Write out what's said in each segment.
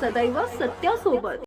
सदैव सत्यासोबत.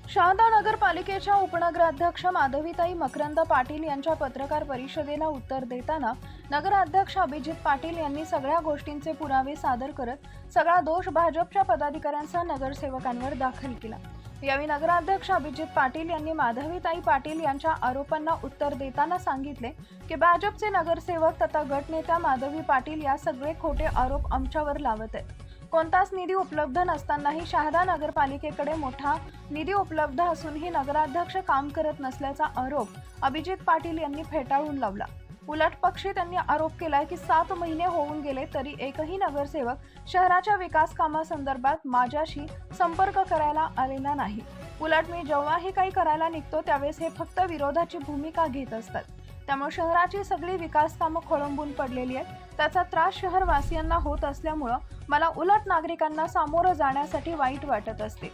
शहादा नगरपालिकेच्या उपनगराध्यक्ष माधवीताई मकरंद पाटील यांच्या पत्रकार परिषदेला उत्तर देताना नगराध्यक्ष अभिजित पाटील यांनी सगळ्या गोष्टींचे पुरावे सादर करत सगळा दोष भाजपच्या पदाधिकाऱ्यांचा नगरसेवकांवर दाखल केला. यावेळी नगराध्यक्ष अभिजित पाटील यांनी माधवीताई पाटील यांच्या आरोपांना उत्तर देताना सांगितले की भाजपचे नगरसेवक तथा गटनेत्या माधवी पाटील या सगळे खोटे आरोप आमच्यावर लावत आहेत. कोणताच निधी उपलब्ध नसतानाही शहादा नगरपालिकेकडे मोठा निधी उपलब्ध असूनही नगराध्यक्ष काम करत नसल्याचा आरोप अभिजित पाटील यांनी फेटाळून लावला. उलट पक्षी त्यांनी आरोप केलाय की 7 महिने होऊन गेले तरी एकही नगरसेवक शहराच्या विकास कामासंदर्भात माझ्याशी संपर्क करायला आलेला नाही. उलट मी जेव्हाही काही करायला निघतो त्यावेळेस हे फक्त विरोधाची भूमिका घेत असतात. त्यामुळे शहराची सगळी विकास कामं खोळंबून पडलेली आहेत. त्याचा त्रास शहरवासियांना होत असल्यामुळं मला उलट नागरिकांना सामोरं जाण्यासाठी वाईट वाटत असते.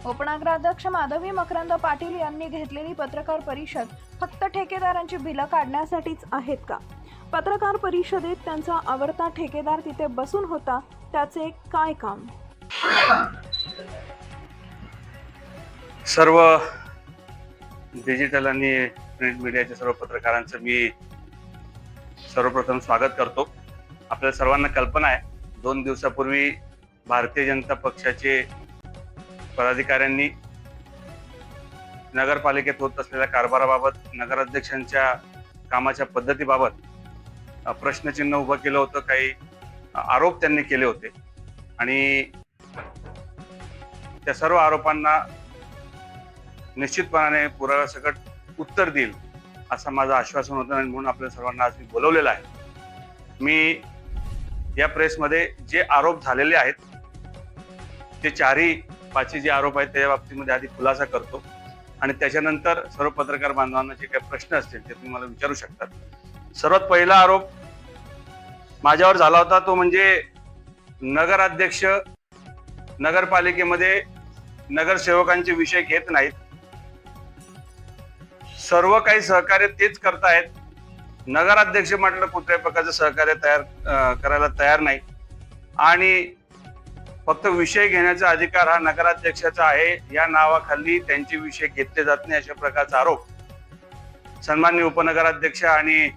उपनगराध्यक्ष माधवी मकरंद पाटील यांनी घेतलेली पत्रकार परिषद फक्त ठेकेदारांची बिलं काढण्यासाठीच आहेत का? पत्रकार परिषदेत त्यांचा आवडता ठेकेदार तिथे बसून होता, त्याचे काय काम? सर्व डिजिटल आणि प्रिंट मीडियाच्या सर्व पत्रकारांचं मी सर्वप्रथम स्वागत करतो. आपल्या सर्वांना कल्पना आहे 2 दिवसापूर्वी भारतीय जनता पक्षाचे पदाधिकाऱ्यांनी नगरपालिकेत होत असलेल्या कारभाराबाबत, नगराध्यक्षांच्या कामाच्या पद्धतीबाबत प्रश्नचिन्ह उभं केलं होतं. काही आरोप त्यांनी केले होते आणि त्या सर्व आरोपांना निश्चितपणाने पुराव्यासकट उत्तर देईल असं माझं आश्वासन होतं आणि म्हणून आपल्या सर्वांना आज मी बोलवलेलं आहे. मी या प्रेसमध्ये जे आरोप झालेले आहेत ते 4-5 जे आरोप आहेत त्याच्या बाबतीमध्ये आधी खुलासा करतो आणि त्याच्यानंतर सर्व पत्रकार बांधवांना जे काही प्रश्न असतील ते तुम्ही मला विचारू शकतात. सर्वात पहिला आरोप माझ्यावर झाला होता तो म्हणजे नगराध्यक्ष नगरपालिकेमध्ये नगरसेवकांचे विषय घेत नाहीत. सर्व काही सहकार्य तेच करतायत. नगराध्यक्ष म्हटलं कुठल्याही प्रकारचं सहकार्य करायला तयार नाही आणि फक्त विषय घेण्याचा अधिकार हा नगराध्यक्षाचा आहे. या नावाखाली त्यांचे विषय घेतले जात नाही अशा प्रकारचा आरोप सन्माननीय उपनगराध्यक्ष आणि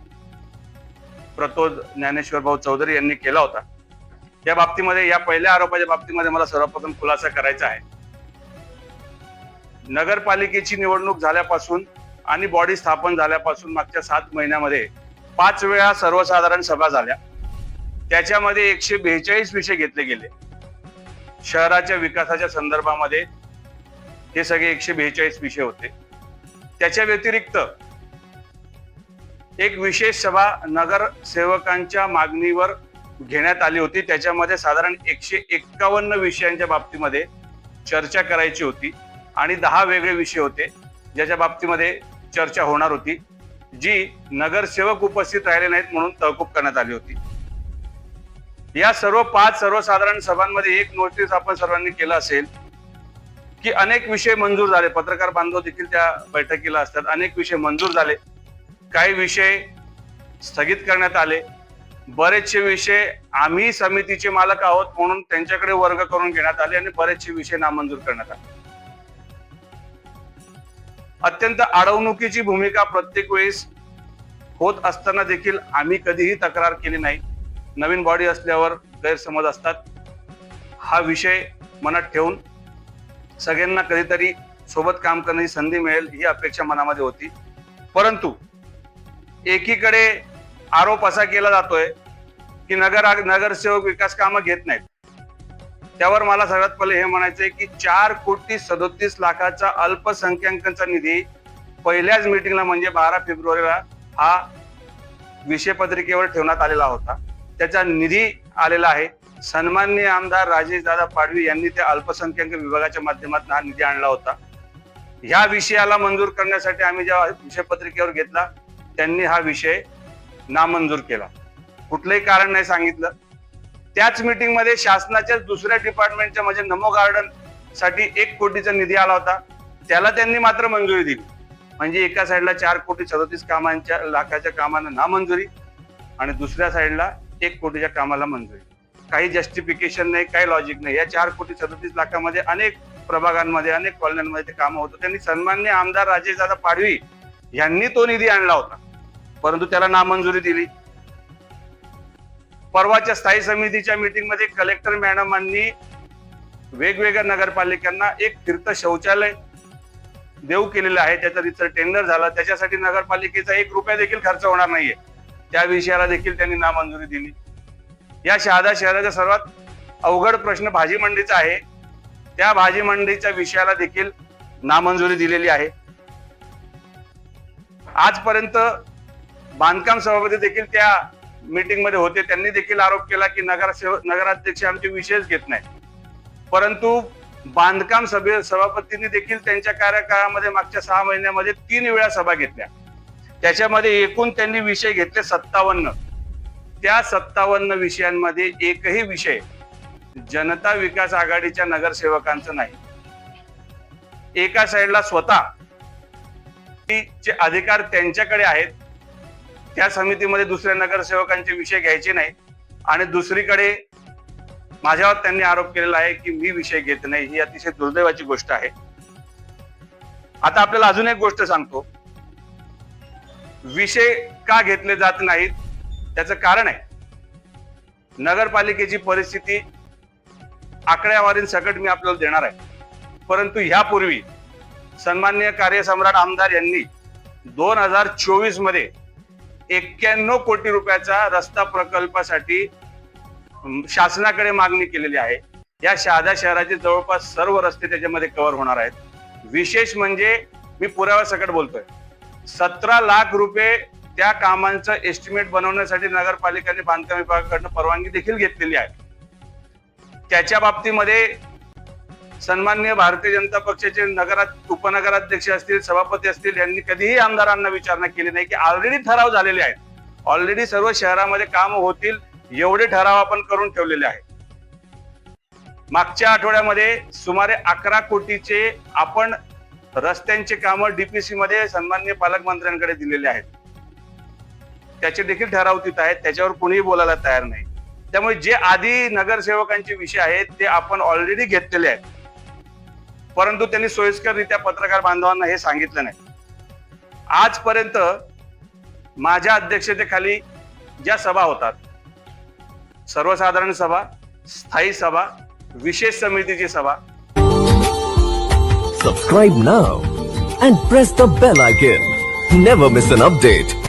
प्रतोद ज्ञानेश्वर भाऊ चौधरी यांनी केला होता. या बाबतीमध्ये, या पहिल्या आरोपाच्या बाबतीमध्ये मला सर्वप्रथम खुलासा करायचा आहे. नगरपालिकेची निवडणूक झाल्यापासून आणि बॉडी स्थापन झाल्यापासून मागच्या 7 महिन्यामध्ये 5 वेळा सर्वसाधारण सभा झाल्या. त्याच्यामध्ये 142 विषय घेतले गेले. शहराच्या विकासाच्या संदर्भामध्ये हे सगळे 142 विषय होते. त्याच्या व्यतिरिक्त एक विशेष सभा नगरसेवकांच्या मागणीवर घेण्यात आली होती. त्याच्यामध्ये साधारण 151 विषयांच्या बाबतीमध्ये चर्चा करायची होती आणि 10 वेगळे विषय होते ज्याच्या बाबतीमध्ये चर्चा होणार होती, जी नगरसेवक उपस्थित राहिले नाहीत म्हणून तहकूब करण्यात आली होती. या सर्व 5 सर्वसाधारण सभांमध्ये एक नोटीस आपण सर्वांनी केलं असेल की अनेक विषय मंजूर झाले. पत्रकार बांधव देखील त्या बैठकीला असतात. अनेक विषय मंजूर झाले, काही विषय स्थगित करण्यात आले. बरेचसे विषय आम्ही समितीचे मालक आहोत म्हणून त्यांच्याकडे वर्ग करून घेण्यात आले आणि बरेचसे विषय नामंजूर करण्यात आले. अत्यंत अडवणुकीची भूमिका प्रत्येक वेळेस होत असताना देखील आम्ही कधीही तक्रार केली नाही. नवीन बॉडी असल्यावर गैरसमज असतात. हा विषय मनात ठेवून सगळ्यांना कधीतरी सोबत काम करण्याची संधी मिळेल ही अपेक्षा मनामध्ये होती. परंतु एकीकडे आरोप असा केला जातोय की नगरसेवक विकास कामं घेत नाहीत. त्यावर मला सगळ्यात पहिले हे म्हणायचंय की 4,37,00,000चा अल्पसंख्याकांचा निधी पहिल्याच मीटिंगला म्हणजे 12 फेब्रुवारीला हा विषय पत्रिकेवर ठेवण्यात आलेला होता. त्याचा निधी आलेला आहे. सन्माननीय आमदार राजेशदादा पाडवी यांनी त्या अल्पसंख्याक विभागाच्या माध्यमातून हा निधी आणला होता. ह्या विषयाला मंजूर करण्यासाठी आम्ही जेव्हा विषय पत्रिकेवर घेतला त्यांनी हा विषय नामंजूर केला. कुठलंही कारण नाही सांगितलं. त्याच मीटिंग मध्ये शासनाच्या दुसऱ्या डिपार्टमेंटच्या म्हणजे नमो गार्डन साठी 1 कोटीचा निधी आला होता. त्याला त्यांनी मात्र मंजुरी दिली. म्हणजे एका साईडला 4,37,00,000 कामांना नामंजुरी आणि दुसऱ्या साईडला 1 कोटीच्या कामाला मंजुरी. काही जस्टिफिकेशन नाही, काही लॉजिक नाही. या 4,37,00,000 अनेक प्रभागांमध्ये, अनेक कॉलन्यांमध्ये ते कामं होतं. त्यांनी सन्माननीय आमदार राजेशदादा पाडवी यांनी तो निधी आणला होता, परंतु त्याला नामंजुरी दिली. परवाच्या स्थायी समितीच्या मीटिंगमध्ये कलेक्टर मॅडमांनी वेगवेगळ्या नगरपालिकांना एक फिरतं शौचालय देऊ केलेलं आहे. त्याचं रिसर्च टेंडर झालं, त्याच्यासाठी नगरपालिकेचा 1 रुपया देखील खर्च होणार नाहीये. त्या विषयाला देखील त्यांनी नामंजुरी दिली. या शहादा शहराचा सर्वात अवघड प्रश्न भाजी मंडीचा आहे. त्या भाजी मंडीच्या विषयाला देखील नामंजुरी दिलेली आहे. आजपर्यंत बांधकाम सभापती देखील त्या मीटिंग मध्ये होते. त्यांनी देखील आरोप केला की नगराध्यक्ष आमचे विषयच घेत नाही. परंतु बांधकाम सभापतींनी देखील त्यांच्या कार्यकाळामध्ये मागच्या 6 महिन्यामध्ये 3 वेळा सभा घेतल्या. त्याच्यामध्ये एकूण त्यांनी विषय घेतले 57. त्या 57 विषयांमध्ये एकही विषय जनता विकास आघाडीच्या नगरसेवकांचं नाही. एका साईडला स्वतः चे अधिकार त्यांच्याकडे आहेत, त्या समितीमध्ये दुसऱ्या नगरसेवकांचे विषय घ्यायचे नाही, आणि दुसरीकडे माझ्यावर त्यांनी आरोप केलेला आहे की मी विषय घेत नाही. ही अतिशय दुर्दैवाची गोष्ट आहे. आता आपल्याला अजून एक गोष्ट सांगतो, विषय का घेतले जात नाहीत त्याचं कारण आहे नगरपालिकेची परिस्थिती. आकड्यावारींसकट मी आपल्याला देणार आहे, परंतु ह्यापूर्वी सन्माननीय कार्यसम्राट आमदार यांनी 2024 मध्ये 91 कोटी रुपयाचा रस्ता प्रकल्पासाठी शासनाकडे मागणी केलेली आहे. या शहादा शहराचे जवळपास सर्व रस्ते त्याच्यामध्ये कव्हर होणार आहेत. विशेष म्हणजे मी पुराव्यासकट बोलतोय, 17 लाख रुपये त्या कामांचं एस्टिमेट बनवण्यासाठी नगरपालिकेने बांधकाम विभागाकडून परवानगी देखील घेतलेली आहे. त्याच्या बाबतीमध्ये सन्माननीय भारतीय जनता पक्षाचे उपनगराध्यक्ष असतील, सभापती असतील, यांनी कधीही आमदारांना विचारणा केली नाही की ऑलरेडी ठराव झालेले आहेत, ऑलरेडी सर्व शहरामध्ये काम होतील एवढे ठराव आपण करून ठेवलेले आहेत. मागच्या आठवड्यामध्ये सुमारे 11 कोटीचे आपण रस्त्यांचे कामं डीपीसी मध्ये सन्माननीय पालकमंत्र्यांकडे दिलेले आहेत. त्याचे देखील ठराव तिथं आहेत, त्याच्यावर कोणीही बोलायला तयार नाही. त्यामुळे जे आधी नगरसेवकांचे विषय आहेत ते आपण ऑलरेडी घेतलेले आहेत, परंतु त्यांनी सोयीस्कररित्या पत्रकार बांधवांना हे सांगितलं नाही. आजपर्यंत माझ्या अध्यक्षतेखाली ज्या सभा होतात, सर्वसाधारण सभा, स्थायी सभा, विशेष समितीची सभा, Subscribe now and press the bell icon. Never miss an update.